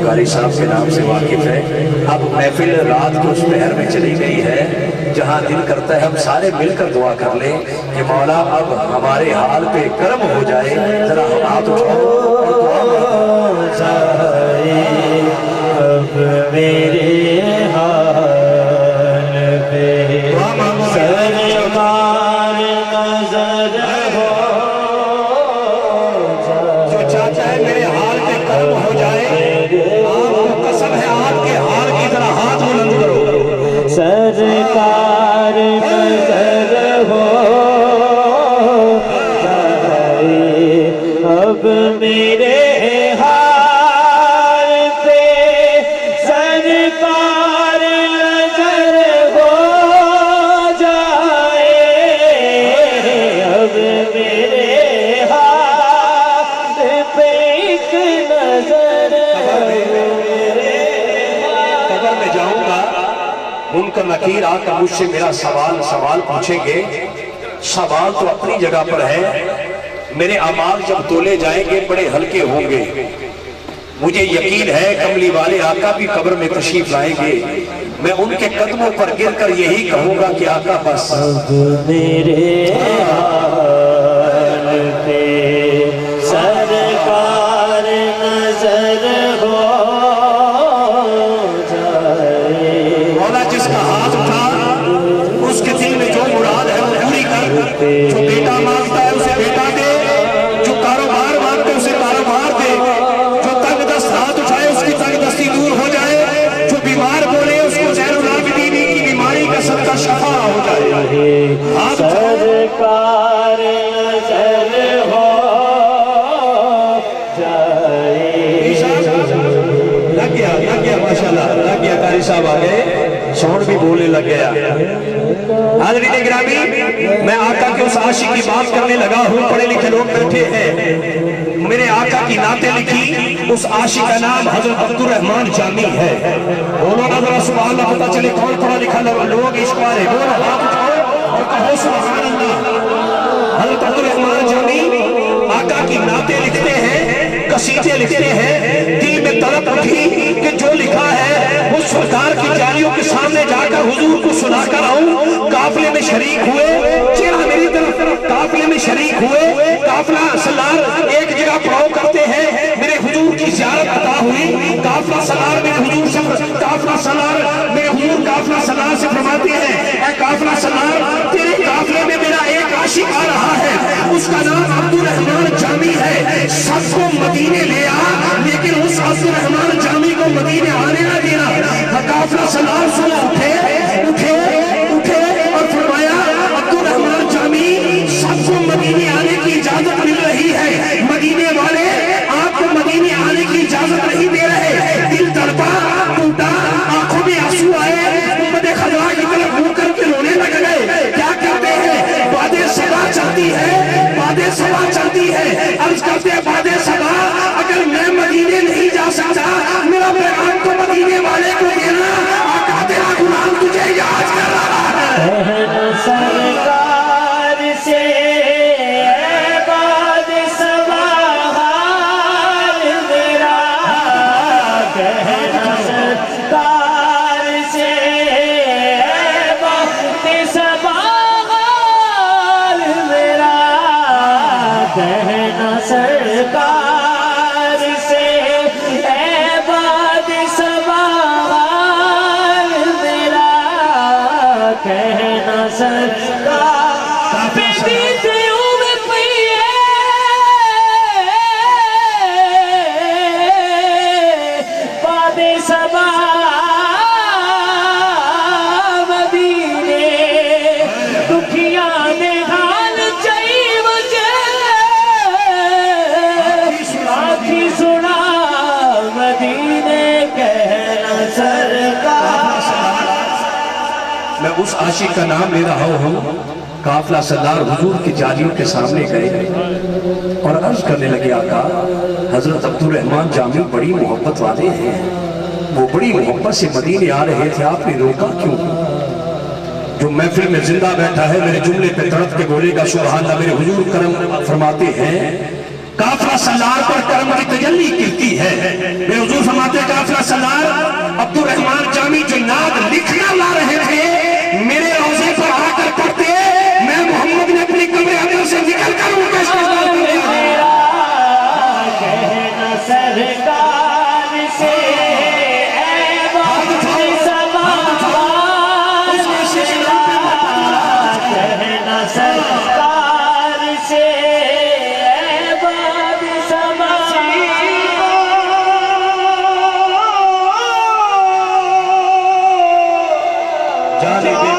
कारी साहब के नाम से वाकिफ है। अब महफिल रात को उस पहर में चली गई है जहाँ दिल करता है हम सारे मिलकर दुआ कर लें कि मौला अब हमारे हाल पे कर्म हो जाए। जरा हम हाथ उठाओ और दुआ अब मेरे हाल पे सरकार नजर हो जो चाहता है मेरे हाल पे कर्म हो जाए। आपको कसम है आपके हाल की तरह हाथ बुलंद करो। सरकार नजर हो जाए अब मेरे हाल पे सरकार नजर हो जाए अब मेरे हाल पे एक नजर कब्र में जाऊंगा मुनकर नकीर आकर मुझसे मेरा सवाल पूछेंगे। सवाल तो अपनी जगह पर है, मेरे अमाल जब तोले जाएंगे बड़े हल्के होंगे। मुझे यकीन है कमली वाले आका भी कब्र में तशरीफ लाएंगे। मैं उनके कदमों पर गिरकर यही कहूंगा कि आका बस अब मेरे हाल पे सरकार नजर हो जाए। मौला जिसका हाथ उठा उसके दिल में जो मुराद है वो पूरी कर। जो बेटा मांगता है उसे बेटा दे, जो कारोबार मांगते उसे कारोबार दे। जो तंग दस्त हाथ उठाए उसकी तंग दस्ती दूर हो जाए। जो बीमार बोले उसको ज़ैनुलाबिदीन की बीमारी का सदका शफा हो जाए। हाथ सरकार नजर हो जाए। लग गया माशाल्लाह, लग गया। कारी साहब आ गए, साउंड भी बोलने लग गया। हाज़रीन गिरामी, मैं आका के उस आशिक की बात करने लगा हूँ। पढ़े लिखे लोग बैठे हैं। मेरे आका की नाते लिखी उस आशिक का नाम हजरत अब्दुल रहमान जामी है। बोलो ना जरा सुभान अल्लाह, पता चले कौन पढ़ा लिखा लोग इश्क वाले। बोलो हाथ उठाओ और कहो सुभान अल्लाह। हजरत अब्दुल रहमान जामी आका की नाते लिखते हैं, कसीदे लिखते हैं। दिल में तड़प उठी कि जो लिखा है वो सरकार की जालियों के सामने जाकर हुजूर को सुनाकर आऊं। काफिले में शरीक हुए, चेहरा मेरी तरफ काफिले में शरीक हुए। काफिला सलार एक जगह पड़ाव करते हैं, मेरे हुजूर की ज़ियारत अता हुई। काफिला सलार मेरे हुजूर से काफिला सलार मेरे हुजूर काफिला सलार से फरमाते हैं, ऐ काफिला सलार तेरे काफिले में मेरा एक आशिक आ रहा है, उसका नाम अब्दुल रहमान जामी है। सबको मदीने ले आ, लेकिन उस अब्दुल रहमान जामी को मदीने आने ना देना। काफिला सलार सुना उठे और फरमाया अब्दुल रहमान जामी सबको मदीने आने की इजाजत मिल रही है, मदीने वाले आपको मदीने आने की इजाजत नहीं दे रहे। दिल तड़पा, टूटा, आंखों में आंसू आए, उम्मते खजरा की तरफ मुंह करके रोने लग गए। क्या कहते हैं? बादे सबा चाहती है, बादे सबा चाहती है। अर्ज करते हैं बादे सबा अगर मैं मदीने नहीं जा सकता, मेरा पैगाम तो मदीने वाले को देना। आका तेरा गुलाम तुझे याद कर रहा है। सरकार से बाद सवाल मेरा कहना, सरकार से बाद सवाल मेरा कहना, सरकार से बाद सवाल मेरा कहना, सरकार पे बीतियों में पइए बादे सबा मदीने दुखिया ने हाल चाहिए मुझे आखी सुना मदीने कहना, सरकार। मैं उस आशिक का नाम ले रहा हूँ। काफिला सरदार हुजूर की जालियों के सामने गए और अर्ज करने लगे, आका हजरत अब्दुल रहमान जामी बड़ी मोहब्बत वाले हैं, वो बड़ी मोहब्बत से मदीने आ रहे थे, आपने रोका क्यों? जो महफिल में जिंदा बैठा है मेरे जुमले पे तड़प के बोलेगा सुभान अल्लाह। मेरे हुजूर करम फरमाते हैं काफिला सलार पर कर्म की तजल्ली गिरती है। मेरे हुजूर फरमाते काफिला सलार अब्दुल रहमान जामी जो नाद लिखना ला रहे थे, मेरे रोजे पर आकर पढ़ते, मैं मोहम्मद ने अपनी कब्र अंदर से निकल कर उनका इस्तेमाल किया। कहना सरकार से ऐ बात समा, कहना सरकार से ऐ बात समा। जाने दे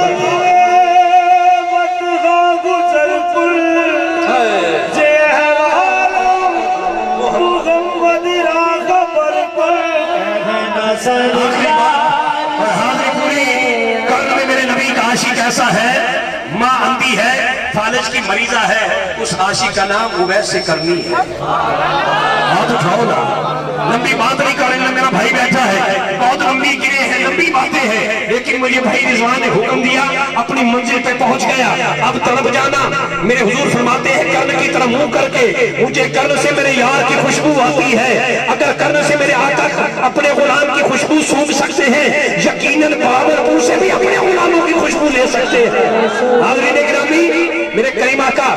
और हाजिर पूरी कर्म में मेरे नबी का आशिक ऐसा है, माँ अंधी है, फालिज की मरीजा है, उस आशिक का नाम उवैस से करनी है। हाथ उठाओ ना, लंबी बात नहीं करेंगे। मेरा भाई बैठा है, बहुत लंबी गिरे हैं, लंबी बातें हैं, लेकिन मुझे भाई रिजवान ने हुक्म दिया, अपनी मंजिल पे पहुंच गया, अब तड़प जाना। मेरे हुजूर फरमाते हैं कर्ण की तरह मुंह करके, मुझे कर्ण से मेरे यार की खुशबू आती है। अगर कर्ण से मेरे आका अपने गुलाम की खुशबू सूंघ सकते हैं, यकीनन बाबरपुर से भी अपने गुलामों की खुशबू ले सकते हैं। हाज़रीन गिरामी, मेरे करीम आका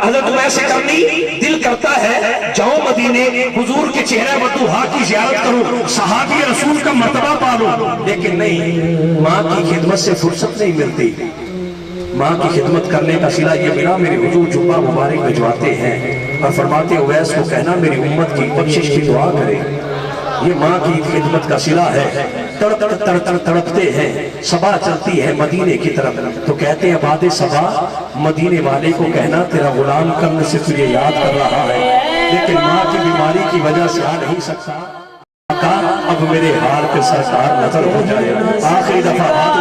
हज़रत उवैस करनी दिल करता है जाओ मदीने, हुजूर के चेहरे बदुहा की ज़ियारत करूं, सहाबी रसूल का मर्तबा पालूं, लेकिन नहीं, माँ की खिदमत से फुर्सत नहीं मिलती। माँ की खिदमत करने का सिला ये मिला, मेरे हुजूर जुम्मा मुबारक भिजवाते हैं और फरमाते उवैस को कहना मेरी उम्मत की बख्शिश की दुआ करे। ये माँ की खिदमत का सिला है। तड़पते हैं, सबा चलती है मदीने की तरफ, तो कहते हैं बादे सबा मदीने वाले को कहना तेरा गुलाम कर्ण से तुझे याद कर रहा है, लेकिन माँ की बीमारी की वजह से आ नहीं सकता। अब मेरे हाल पे सरकार नजर हो जाए। आखिरी दफा हाथ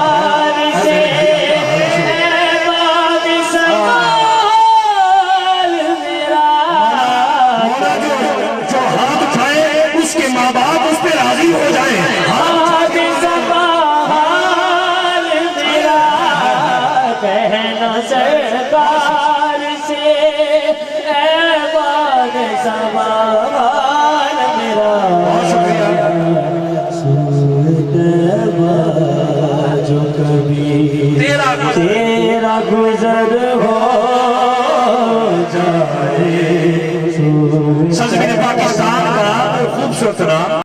जो हाथ उठाए उसके माँ बाप उस पर राजी हो जाए। कहना सरकार से ऐ बात सवाल मेरा। बहुत शुक्रिया। जो कभी तेरा